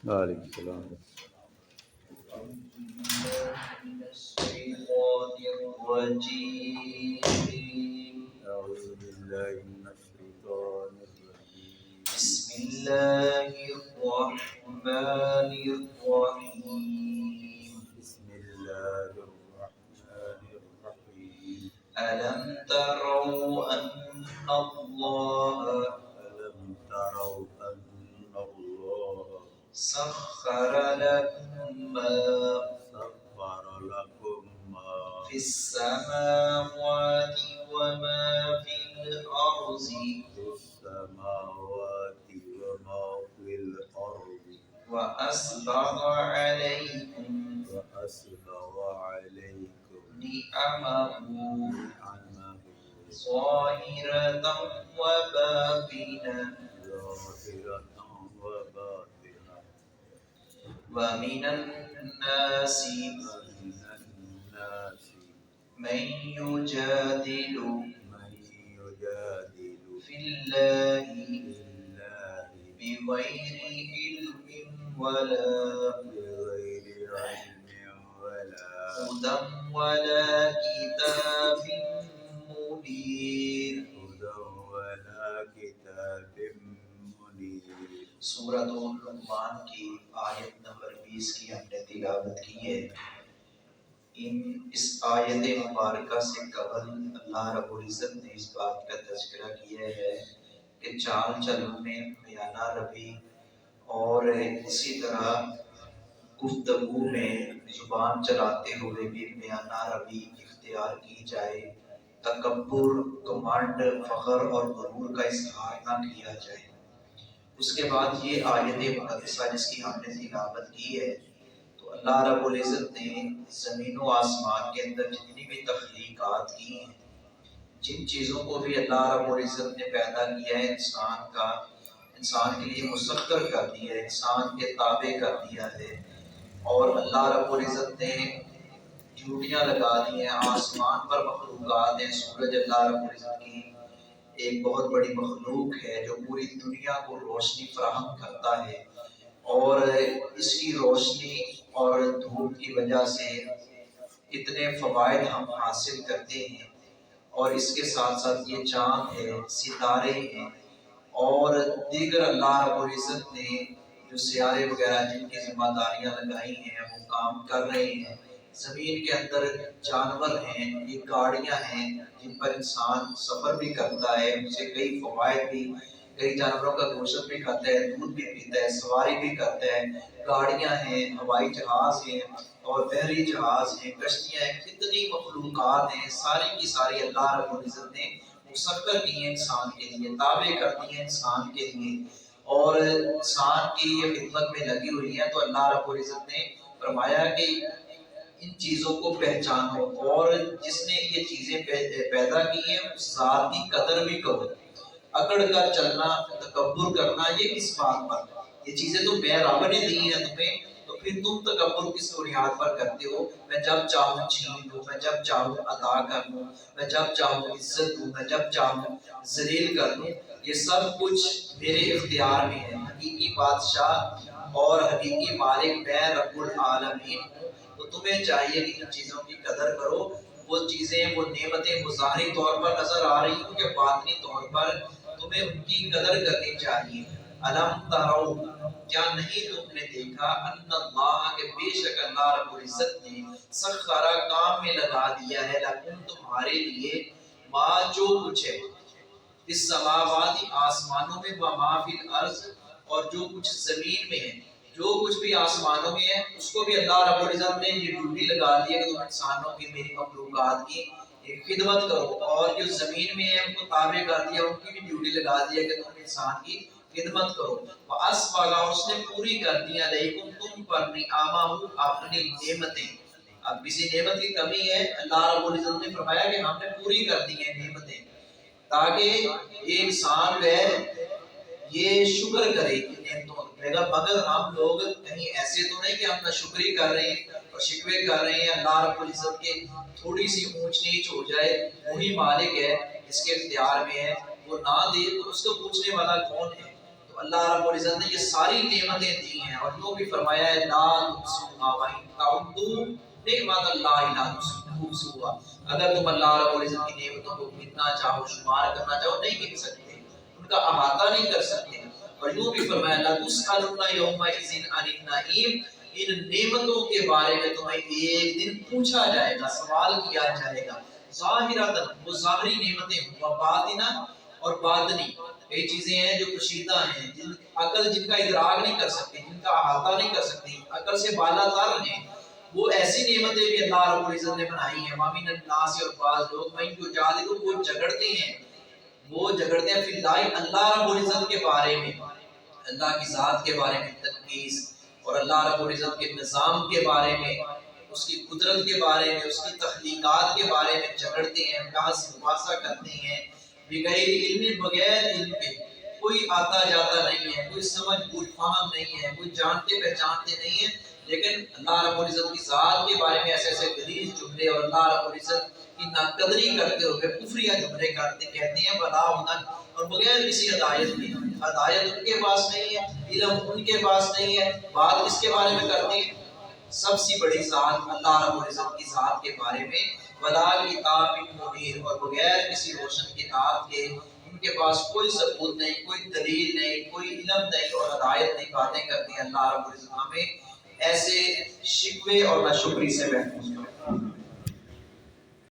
وعلیکم السلام۔ من الشيطان الرجيم. أعوذ بالله من الشيطان الرجيم. بسم الله الرحمن الرحيم. بسم الله الرحمن الرحيم. ألم تروا أن الله ألم تروا أن الله سخر لكم ما سخر لكم ما في السماوات وما في الأرض في السماوات وما في الأرض وأسبغ عليكم وأسبغ عليكم نعمه نعمه ظاهرة وباطنة ظاهرة وباطنة ومن الناس ومن الناس من يجادل من يجادل في الله في الله بغير علم ولا بغير علم ولا هدى ولا كتاب منير. هدى ولا كتاب منير۔ سورۃ لقمان کی آیت نمبر 20 کی ہم نے تلاوت کی ہے۔ اس آیت مبارکہ سے قبل اللہ رب العزت نے اس بات کا تذکرہ کیا ہے کہ چال چلوں میں بیانہ روی اور اسی طرح گفتگو میں زبان چلاتے ہوئے بھی بیانہ روی اختیار کی جائے، تکبر، گھمنڈ، فخر اور غرور کا اظہار نہ کیا جائے۔ اس کے بعد یہ آیت مقدسہ جس کی ہم نے تلاوت کی ہے، تو اللہ رب العزت نے زمین و آسمان کے اندر جتنی بھی تخلیقات کی ہیں، جن چیزوں کو بھی اللہ رب العزت نے پیدا کیا ہے، انسان کے لیے مسخر کر دیا ہے، انسان کے تابع کر دیا ہے، اور اللہ رب العزت نے ڈیوٹیاں لگا دی ہیں۔ آسمان پر مخلوقات ہیں، سورج اللہ رب العزت کی ایک بہت بڑی مخلوق ہے جو پوری دنیا کو روشنی فراہم کرتا ہے، اور اس کی روشنی اور دھوپ کی وجہ سے اتنے فوائد ہم حاصل کرتے ہیں، اور اس کے ساتھ ساتھ یہ چاند ہے، ستارے ہیں، اور دیگر اللہ رب العزت نے جو سیارے وغیرہ جن کی ذمہ داریاں لگائی ہیں وہ کام کر رہے ہیں۔ زمین کے اندر جانور ہیں، یہ گاڑیاں ہیں جن پر انسان سفر بھی کرتا ہے، ان سے کئی فوائد بھی، کئی جانوروں کا گوشت بھی کھاتا ہے، دودھ بھی پیتا ہے، سواری بھی کرتا ہے۔ گاڑیاں ہیں، ہوائی جہاز ہیں، اور بحری جہاز ہیں، کشتیاں ہیں، کتنی مخلوقات ہیں، ساری کی ساری اللہ رب العزت نے مسخر کی ہیں انسان کے لیے، تابع کر دی ہیں انسان کے لیے، اور انسان کی یہ خدمت میں لگی ہوئی ہیں۔ تو اللہ رب العزت نے فرمایا کہ ان چیزوں کو پہچانو، اور جس نے یہ چیزیں پیدا کی ہیں اس ذات کی قدر بھی کرو۔ اکڑ کر چلنا، تکبر کرنا، یہ کس بات پر؟ یہ چیزیں تو میں رب نے دی ہیں تمہیں، تو پھر تم تکبر کس بنیاد پر کرتے ہو؟ میں جب چاہوں چھین لوں، میں جب چاہوں عطا کر لوں، میں جب چاہوں عزت دوں، میں جب چاہوں ذلیل کر لوں، یہ سب کچھ میرے اختیار میں ہے۔ حقیقی بادشاہ اور حقیقی مالک میں رب العالمین ہوں۔ تو تمہیں چاہیے کہ ان چیزوں کی قدر کرو۔ وہ چیزیں، وہ نعمتیں ظاہری طور پر نظر آ رہی ہوں یا باطنی طور پر، تمہیں ان کی قدر کرنی چاہیے۔ الم ترو، کیا نہیں تم نے دیکھا، ان اللہ، کہ بے شک اللہ رب العزت نے سخرا، کام میں لگا دیا ہے، لکم، تمہارے لیے، ما، جو کچھ ہے، اس سماوات، آسمانوں میں، وما فی الارض، اور جو کچھ زمین میں ہے، جو کچھ بھی آسمانوں میں ہے اس کو بھی اللہ رب العزت نے یہ ڈیوٹی لگا دی ہے کہ تم انسانوں کی، میری مخلوقات کی خدمت کرو، اور جو زمین میں ہے ان کو تابع کر دیا، ان کی بھی ڈیوٹی لگا دی ہے کہ تم انسان کی خدمت کرو۔ وَأَسْبَغَ، اس نے پوری کر دی علیکم، تم پر، نعمہ، اپنی نعمتیں۔ اب کسی نعمت کی کمی ہے، اللہ رب العزت نے فرمایا کہ ہم نے پوری کر دی ہیں نعمتیں، تاکہ یہ انسان ہے یہ شکر کرے ان نعمتوں کا۔ مگر ہم لوگ کہیں ایسے تو نہیں کہ ہم نہ شکری کر رہے ہیں اور شکوے کر رہے ہیں اللہ رب العزت کے، تھوڑی سی اونچ نیچ ہو جائے، وہی مالک ہے، اس کے اختیار میں ہے، وہ نہ دے تو اس کو پوچھنے والا کون ہے؟ تو تو اللہ رب العزت نے یہ ساری نعمتیں دی ہیں اور جو بھی فرمایا ہے لا تحصوها وان تعدوا نعمت اللہ لا تحصوها، اگر تم اللہ رب العزت کی نعمتوں کو گننا چاہو شمار کرنا چاہو نہیں گن سکتے، ان کا احاطہ نہیں کر سکتے۔ اور یوں بھی فرمایا لا تسألن یومئذ عن النعیم، ان نعمتوں کے بارے میں تمہیں ایک دن پوچھا جائے گا، سوال کیا جائے گا۔ ظاہرۃ، وہ ظاہری نعمتیں، و باطنہ، اور باطنی، یہ چیزیں ہیں جو کشیدہ ہیں، جن عقل جن کا ادراک نہیں کر سکتی، جن کا احاطہ نہیں کر سکتی، عقل سے بالا تر ہیں، وہ ایسی نعمتیں بھی اللہ رب العزت نے بنائی ہیں۔ وَمِنَ النَّاسِ، اور بعض لوگ مَن یُجَادِلُ، وہ جھگڑتے ہیں، وہ جھگڑتے ہیں فی اللہ، اللہ رب العزت کے بارے میں، اللہ کی ذات کے بارے میں تنقیص، اور اللہ رب العزت کے نظام کے بارے میں، اس کی قدرت کے بارے میں، اس کی تخلیقات کے بارے میں جھگڑتے ہیں، بحث مباحثہ کرتے ہیں، بغیر علم، بغیر علم کے، کوئی آتا جاتا نہیں ہے، کوئی سمجھ بوجھ فہم نہیں ہے، کوئی جانتے پہچانتے نہیں ہے، لیکن اللہ رب العزت کی ذات کے بارے میں ایسے ایسے غلیظ جملے اور اللہ رب العزت کی ناقدری کرتے ہوئے کفریہ جملے کہتے ہیں بلا ہدن، اور بغیر کسی ہدایت کے، ہدایت ان کے پاس نہیں ہے، علم ان کے پاس نہیں ہے، بات اس کے بارے میں کرتے ہیں سب سے بڑی ذات اللہ رب العزت کی ذات کے بارے میں، ولا کتاب منیر، اور بغیر کسی روشن کتاب کے، ان کے پاس کوئی ثبوت نہیں، کوئی دلیل نہیں، کوئی علم نہیں اور ہدایت نہیں، باتیں کرتی ہیں۔ اللہ رب العزت ہمیں ایسے شکوے اور ناشکری سے محفوظ کرے۔